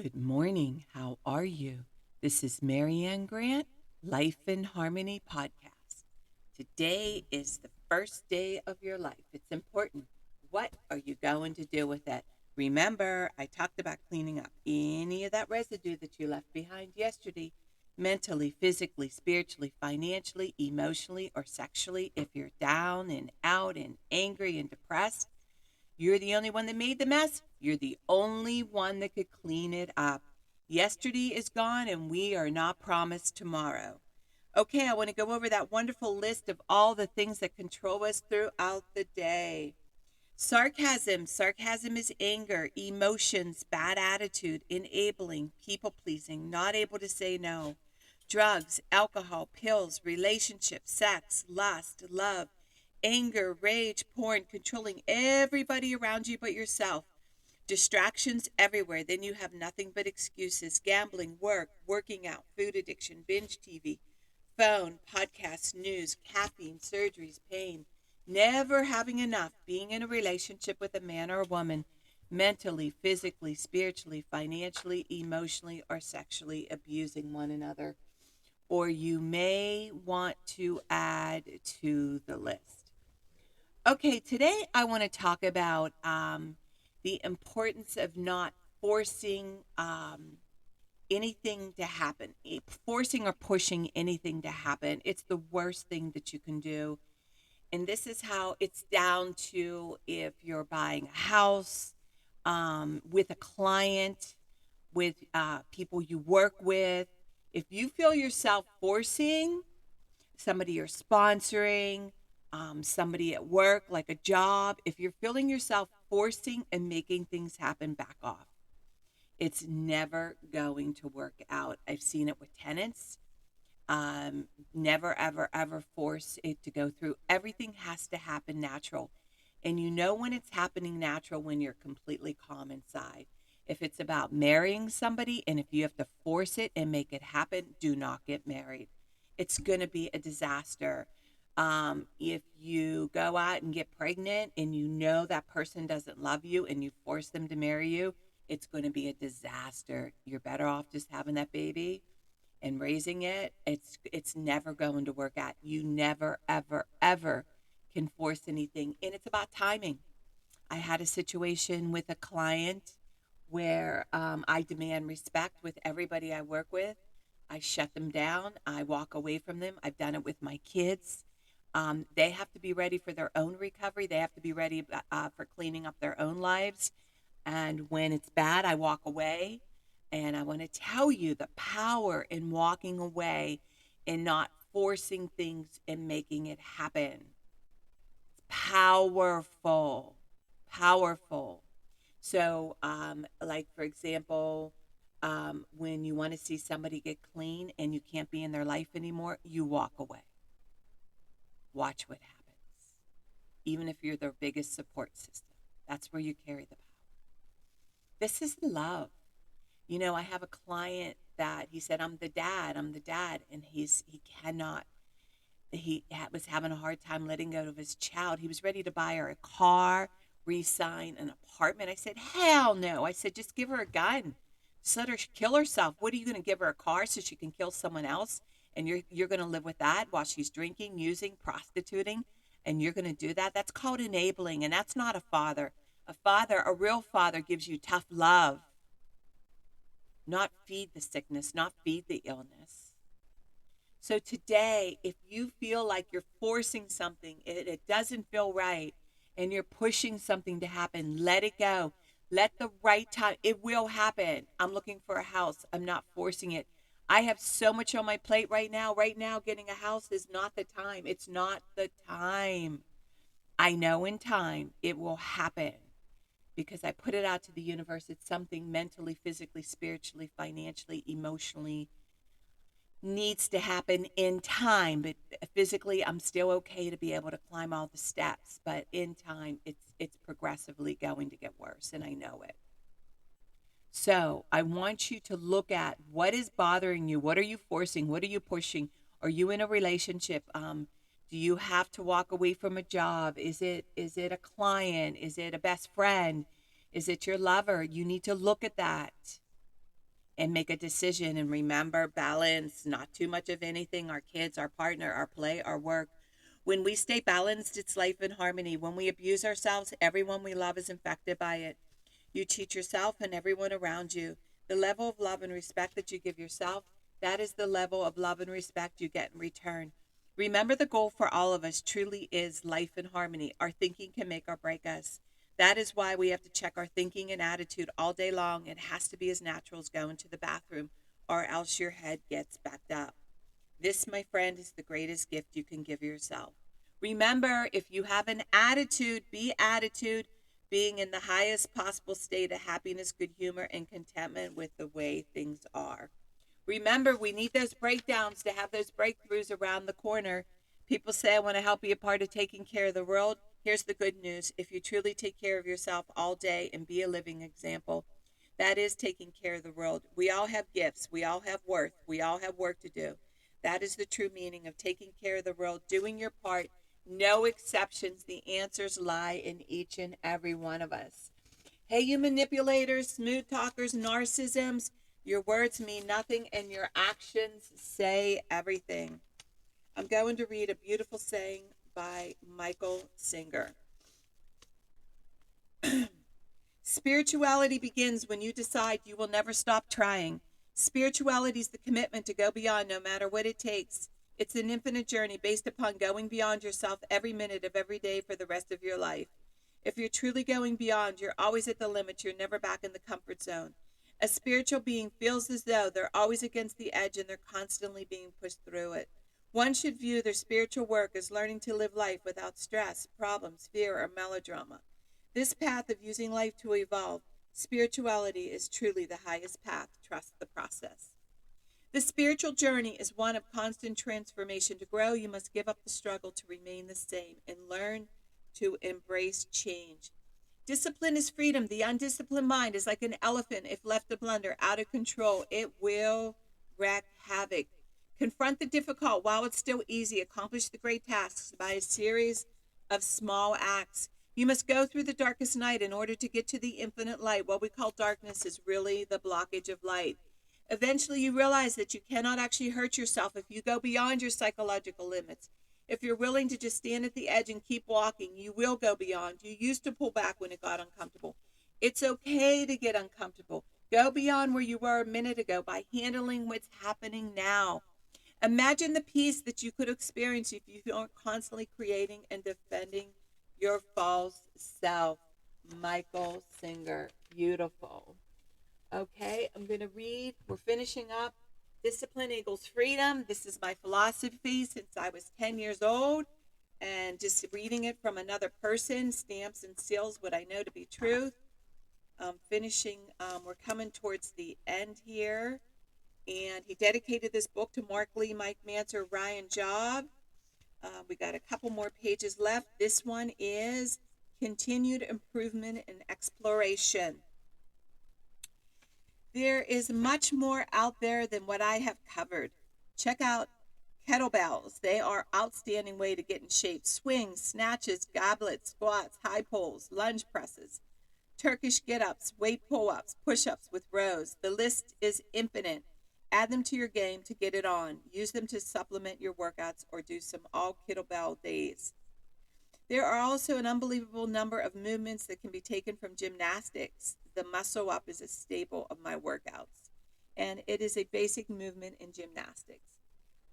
Good morning. How are you? This is Marianne Grant, Life in Harmony podcast. Today is the first day of your life. It's important. What are you going to do with it? Remember, I talked about cleaning up any of that residue that you left behind yesterday, mentally, physically, spiritually, financially, emotionally, or sexually. If you're down and out and angry and depressed, you're the only one that made the mess. You're the only one that could clean it up. Yesterday is gone and we are not promised tomorrow. Okay, I want to go over that wonderful list of all the things that control us throughout the day. Sarcasm. Sarcasm is anger, emotions, bad attitude, enabling, people pleasing, not able to say no. Drugs, alcohol, pills, relationships, sex, lust, love, anger, rage, porn, controlling everybody around you but yourself. Distractions everywhere. Then you have nothing but excuses. Gambling, work, working out, food addiction, binge TV, phone, podcasts, news, caffeine, surgeries, pain. Never having enough. Being in a relationship with a man or a woman, mentally, physically, spiritually, financially, emotionally, or sexually abusing one another. Or you may want to add to the list. Okay, today I want to talk about the importance of not forcing anything to happen, forcing or pushing anything to happen. It's the worst thing that you can do. And this is how it's down to if you're buying a house, with a client, with people you work with. If you feel yourself forcing somebody you're sponsoring, somebody at work, like a job, if you're feeling yourself forcing and making things happen, back off. It's never going to work out. I've seen it with tenants. Never, ever, ever force it to go through. Everything has to happen natural. And you know when it's happening natural when you're completely calm inside. If it's about marrying somebody and if you have to force it and make it happen, do not get married. It's going to be a disaster. If you go out and get pregnant and you know that person doesn't love you and you force them to marry you, it's going to be a disaster. You're better off just having that baby and raising it. It's never going to work out. You never, ever, ever can force anything. And it's about timing. I had a situation with a client where I demand respect with everybody I work with. I shut them down. I walk away from them. I've done it with my kids. They have to be ready for their own recovery. They have to be ready for cleaning up their own lives. And when it's bad, I walk away. And I want to tell you the power in walking away and not forcing things and making it happen. Powerful, powerful. So, like for example, when you want to see somebody get clean and you can't be in their life anymore, you walk away. Watch what happens. Even if you're their biggest support system, that's where you carry the power. This is love. You know, I have a client that he said, I'm the dad. And he cannot, was having a hard time letting go of his child. He was ready to buy her a car, re-sign an apartment. I said, hell no. I said, just give her a gun. Just let her kill herself. What are you going to give her a car so she can kill someone else? And you're going to live with that while she's drinking, using, prostituting, and you're going to do that? That's called enabling, and that's not a father. A real father gives you tough love, not feed the sickness, not feed the illness. So today, if you feel like you're forcing something, it doesn't feel right, and you're pushing something to happen, let it go. Let the right time, it will happen. I'm looking for a house. I'm not forcing it. I have so much on my plate right now. Right now, getting a house is not the time. It's not the time. I know in time it will happen because I put it out to the universe. It's something mentally, physically, spiritually, financially, emotionally needs to happen in time. But physically, I'm still okay to be able to climb all the steps. But in time, it's progressively going to get worse, and I know it. So I want you to look at what is bothering you. What are you forcing? What are you pushing? Are you in a relationship? Do you have to walk away from a job? Is it a client? Is it a best friend? Is it your lover? You need to look at that. and make a decision. And remember, balance, not too much of anything, our kids, our partner, our play, our work. When we stay balanced, it's life in harmony. When we abuse ourselves, everyone we love is infected by it. You teach yourself and everyone around you. The level of love and respect that you give yourself, that is the level of love and respect you get in return. Remember, the goal for all of us truly is life in harmony. Our thinking can make or break us. That is why we have to check our thinking and attitude all day long. It has to be as natural as going to the bathroom, or else your head gets backed up. This, my friend, is the greatest gift you can give yourself. Remember, if you have an attitude, be attitude, being in the highest possible state of happiness, good humor, and contentment with the way things are. Remember, we need those breakdowns to have those breakthroughs around the corner. People say, I want to help be a part of taking care of the world. Here's the good news. If you truly take care of yourself all day and be a living example, that is taking care of the world. We all have gifts. We all have worth. We all have work to do. That is the true meaning of taking care of the world, doing your part. No exceptions. The answers lie in each and every one of us. Hey, you manipulators, smooth talkers, narcissisms, your words mean nothing and your actions say everything. I'm going to read a beautiful saying by Michael Singer. Spirituality begins when you decide you will never stop trying. Spirituality is the commitment to go beyond no matter what it takes. It's an infinite journey based upon going beyond yourself every minute of every day for the rest of your life. If you're truly going beyond, you're always at the limit. You're never back in the comfort zone. A spiritual being feels as though they're always against the edge and they're constantly being pushed through it. One should view their spiritual work as learning to live life without stress, problems, fear, or melodrama. This path of using life to evolve, spirituality is truly the highest path. Trust the process. The spiritual journey is one of constant transformation. To grow, you must give up the struggle to remain the same and learn to embrace change. Discipline is freedom. The undisciplined mind is like an elephant. If left to blunder, out of control, it will wreak havoc. Confront the difficult while it's still easy. Accomplish the great tasks by a series of small acts. You must go through the darkest night in order to get to the infinite light. What we call darkness is really the blockage of light. Eventually, you realize that you cannot actually hurt yourself if you go beyond your psychological limits. If you're willing to just stand at the edge and keep walking, you will go beyond. You used to pull back when it got uncomfortable. It's okay to get uncomfortable. Go beyond where you were a minute ago by handling what's happening now. Imagine the peace that you could experience if you aren't constantly creating and defending your false self. Michael Singer. Beautiful. Okay, I'm going to read. We're finishing up. Discipline equals freedom. This is my philosophy since I was 10 years old. And just reading it from another person stamps and seals what I know to be truth. We're coming towards the end here. And he dedicated this book to Mark Lee, Mike Manser, Ryan Job. We got a couple more pages left. This one is Continued Improvement and Exploration. There is much more out there than what I have covered. Check out kettlebells. They are outstanding way to get in shape. Swings, snatches, goblets, squats, high pulls, lunge presses, Turkish get-ups, weight pull-ups, push-ups with rows. The list is infinite. Add them to your game to get it on. Use them to supplement your workouts or do some all kettlebell days. There are also an unbelievable number of movements that can be taken from gymnastics. The muscle up is a staple of my workouts, and it is a basic movement in gymnastics.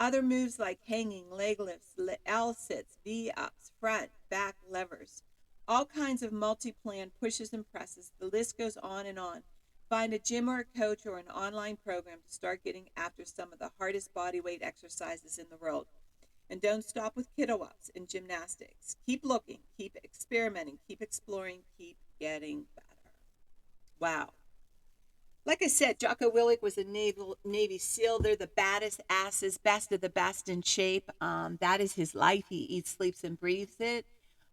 Other moves like hanging, leg lifts, L-sits, V-ups, front, back levers, all kinds of multi-plan pushes and presses. The list goes on and on. Find a gym or a coach or an online program to start getting after some of the hardest body weight exercises in the world. And don't stop with kettlebells and gymnastics. Keep looking, keep experimenting, keep exploring, keep getting better. Wow. Like I said, Jocko Willink was a Navy SEAL. They're the baddest asses, best of the best in shape. That is his life. He eats, sleeps, and breathes it.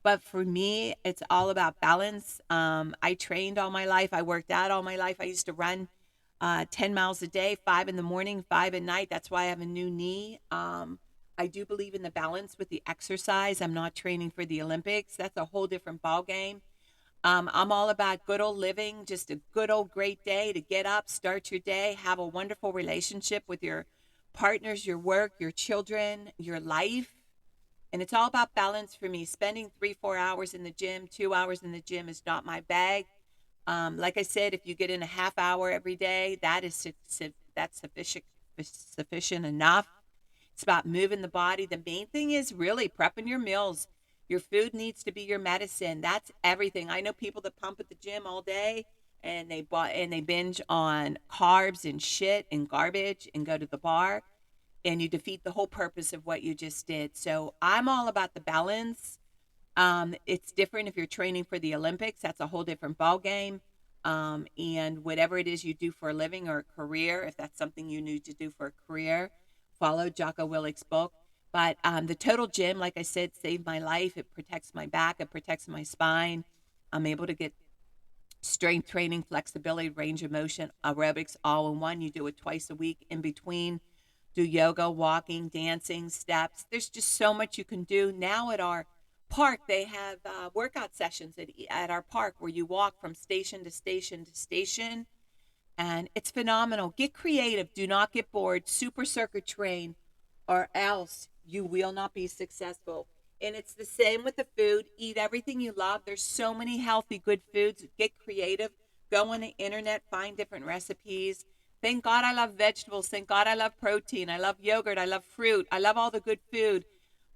But for me, it's all about balance. I trained all my life. I worked out all my life. I used to run 10 miles a day, 5 in the morning, 5 at night. That's why I have a new knee. I do believe in the balance with the exercise. I'm not training for the Olympics. That's a whole different ball game. I'm all about good old living, just a good old great day to get up, start your day, have a wonderful relationship with your partners, your work, your children, your life. And it's all about balance for me. Spending 3, 4 hours in the gym, 2 hours in the gym is not my bag. Like I said, if you get in a half hour every day, that's sufficient enough. It's about moving the body. The main thing is really prepping your meals. Your food needs to be your medicine. That's everything. I know people that pump at the gym all day and they binge on carbs and shit and garbage and go to the bar, and you defeat the whole purpose of what you just did. So I'm all about the balance. It's different if you're training for the Olympics. That's a whole different ball game. And whatever it is you do for a living or a career, if that's something you need to do for a career, follow Jocko Willick's book. But the Total Gym, like I said, saved my life. It protects my back. It protects my spine. I'm able to get strength training, flexibility, range of motion, aerobics all in one. You do it twice a week in between. Do yoga, walking, dancing, steps. There's just so much you can do. Now at our park, they have workout sessions at our park where you walk from station to station to station, and it's phenomenal. Get creative. Do not get bored. Super circuit train, or else you will not be successful. And it's the same with the food. Eat everything you love. There's so many healthy, good foods. Get creative. Go on the internet, find different recipes. Thank God I love vegetables. Thank God I love protein. I love yogurt. I love fruit. I love all the good food.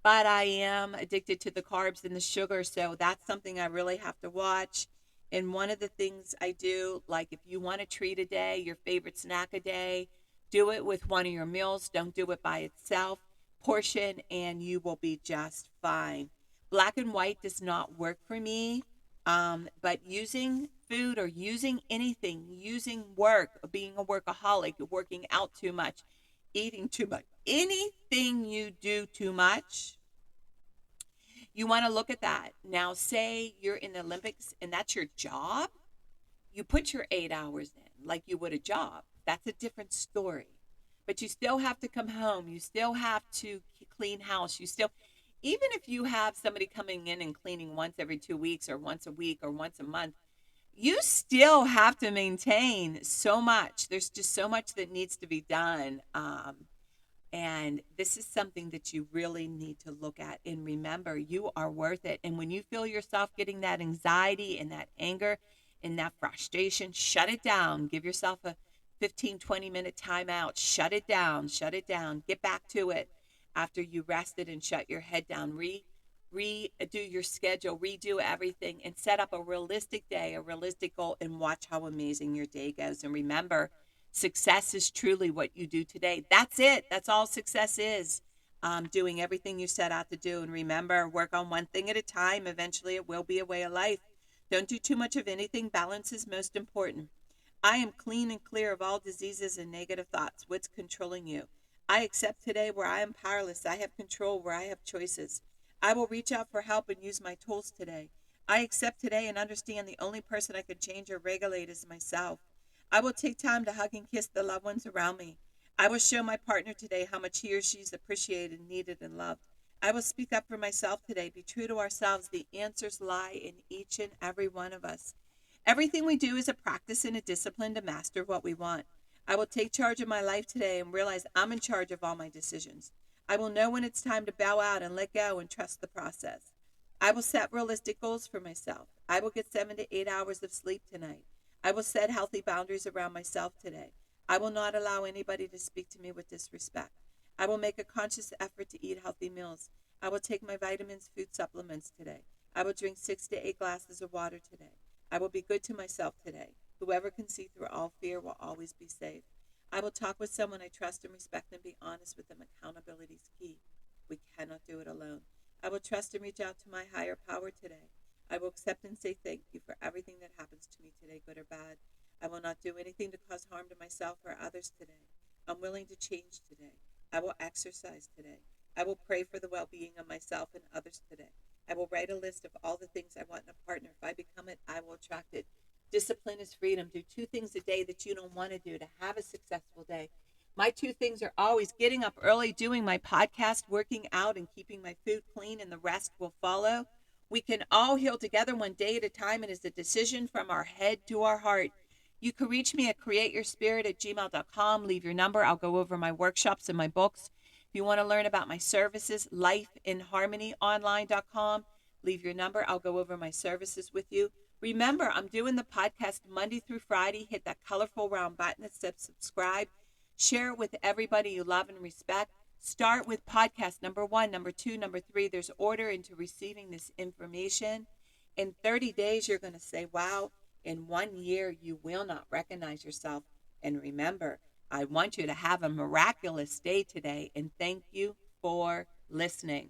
But I am addicted to the carbs and the sugar. So that's something I really have to watch. And one of the things I do, like if you want to treat a day, your favorite snack a day, do it with one of your meals. Don't do it by itself. Portion and you will be just fine. Black and white does not work for me. But using food or using anything, using work, being a workaholic, working out too much, eating too much, anything you do too much, you want to look at that. Now, say you're in the Olympics and that's your job, you put your 8 hours in like you would a job. That's a different story. But you still have to come home. You still have to clean house. You still, even if you have somebody coming in and cleaning once every 2 weeks or once a week or once a month, you still have to maintain so much. There's just so much that needs to be done. And this is something that you really need to look at and remember you are worth it. And when you feel yourself getting that anxiety and that anger and that frustration, shut it down. Give yourself a 15-20 minute timeout. Shut it down. Shut it down. Get back to it after you rested and shut your head down. Redo your schedule, redo everything, and set up a realistic day, a realistic goal, and watch how amazing your day goes. And remember, success is truly what you do today. That's it. That's all success is. Doing everything you set out to do. And remember, work on one thing at a time. Eventually, it will be a way of life. Don't do too much of anything. Balance is most important. I am clean and clear of all diseases and negative thoughts. What's controlling you? I accept today where I am powerless. I have control where I have choices. I will reach out for help and use my tools today. I accept today and understand the only person I can change or regulate is myself. I will take time to hug and kiss the loved ones around me. I will show my partner today how much he or she is appreciated, needed, and loved. I will speak up for myself today. Be true to ourselves. The answers lie in each and every one of us. Everything we do is a practice and a discipline to master what we want. I will take charge of my life today and realize I'm in charge of all my decisions. I will know when it's time to bow out and let go and trust the process. I will set realistic goals for myself. I will get 7 to 8 hours of sleep tonight. I will set healthy boundaries around myself today. I will not allow anybody to speak to me with disrespect. I will make a conscious effort to eat healthy meals. I will take my vitamins, food supplements today. I will drink 6 to 8 glasses of water today. I will be good to myself today. Whoever can see through all fear will always be safe. I will talk with someone I trust and respect and be honest with them. Accountability is key. We cannot do it alone. I will trust and reach out to my higher power today. I will accept and say thank you for everything that happens to me today, good or bad. I will not do anything to cause harm to myself or others today. I'm willing to change today. I will exercise today. I will pray for the well-being of myself and others today. I will write a list of all the things I want in a partner. If I become it, I will attract it. Discipline is freedom. Do 2 things a day that you don't want to do to have a successful day. My 2 things are always getting up early, doing my podcast, working out, and keeping my food clean, and the rest will follow. We can all heal together one day at a time. It is a decision from our head to our heart. You can reach me at createyourspirit@gmail.com. Leave your number. I'll go over my workshops and my books. If you want to learn about my services, lifeinharmonyonline.com. Leave your number. I'll go over my services with you. Remember, I'm doing the podcast Monday through Friday. Hit that colorful round button that says subscribe. Share it with everybody you love and respect. Start with podcast number 1, number 2, number 3. There's order into receiving this information. In 30 days, you're going to say, wow. In 1 year, you will not recognize yourself. And remember, I want you to have a miraculous day today. And thank you for listening.